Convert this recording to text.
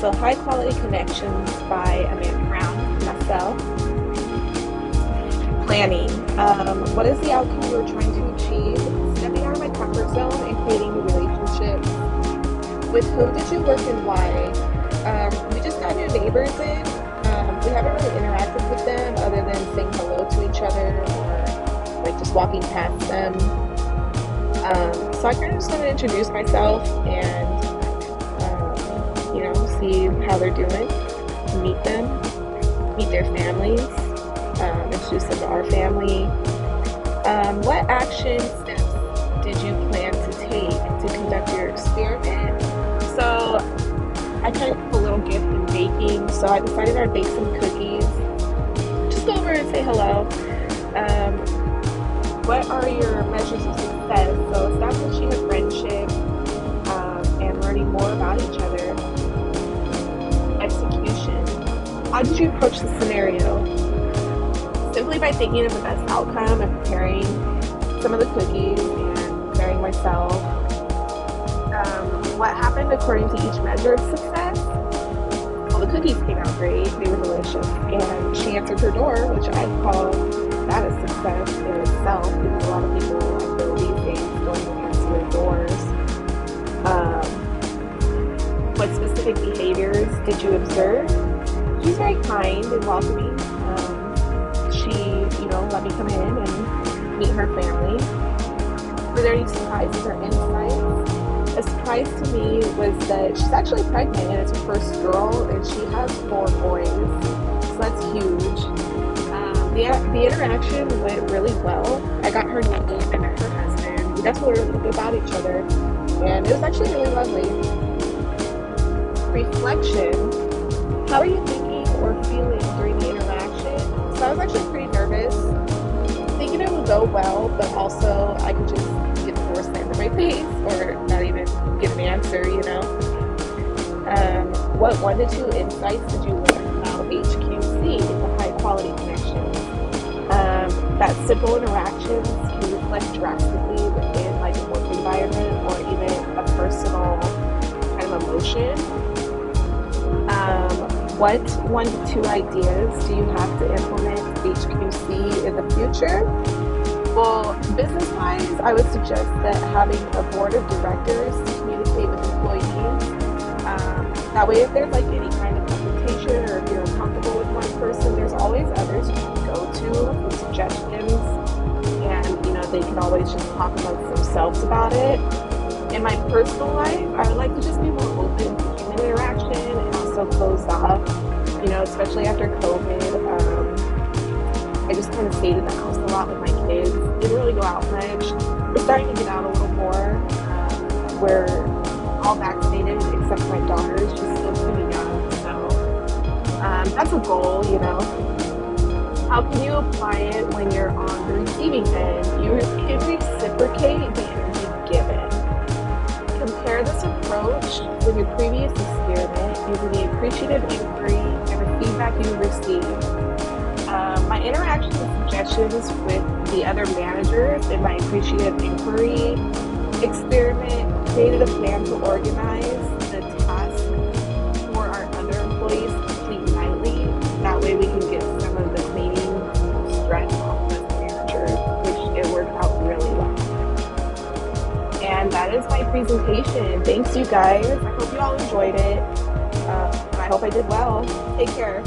So High Quality Connections by Amanda Brown, myself. Planning. What is the outcome you're trying to achieve? Stepping out of my comfort zone and creating new relationships. With who did you work and why? We just got new neighbors in. We haven't really interacted with them other than saying hello to each other or like just walking past them. So I kind of just want to introduce myself and see how they're doing, meet them, meet their families, introduce them to our family. What action steps did you plan to take to conduct your experiment? So I kind of have a little gift in baking, so I decided I'd bake some cookies. Just go over and say hello. What are your measures of success? So establishing a friendship and learning more about each other. Execution. How did you approach the scenario? Simply by thinking of the best outcome and preparing some of the cookies and preparing myself. What happened according to each measure of success? Well, the cookies came out great. They were delicious. And she answered her door, which I call that a success in itself because a lot of people I feel these days don't even answer their doors. What specific behaviors did you observe? She's very kind and welcoming. She, let me come in and meet her family. Were there any surprises or insights? A surprise to me was that she's actually pregnant and it's her first girl and she has 4 boys. So that's huge. The interaction went really well. I got her name, I met her husband. We got to learn a little bit about each other and it was actually really lovely. Reflection. How are you thinking or feeling during the interaction? So I was actually pretty nervous, thinking it would go well, but also I could just get the door slammed in my face or not even get an answer, What 1 to 2 insights did you learn about HQC, the high quality connections? That simple interactions can reflect drastically within like a work environment or even a personal kind of emotion. What 1 to 2 ideas do you have to implement HQC in the future? Well, business-wise, I would suggest that having a board of directors to communicate with employees. That way, if there's like any kind of confrontation or if you're uncomfortable with one person, there's always others you can go to with suggestions, and they can always just talk amongst themselves about it. In my personal life, I would like to just be more open to human interaction and also closed off, especially after COVID. I just kind of stayed in the house a lot with my kids. Didn't really go out much. We're starting to get out a little more. We're all vaccinated except for my daughter. She's still pretty young, so that's a goal, How can you apply it when you're on the receiving end? You can reciprocate the energy given. Compare this approach with your previous experiment using the appreciative inquiry and the feedback you received. My interactions and suggestions with the other managers in my appreciative inquiry experiment created a plan to organize the task for our other employees to complete nightly. That way we can get some of the cleaning stress off of the managers, which it worked out really well. And that is my presentation. Thanks, you guys. I hope you all enjoyed it. I hope I did well. Take care.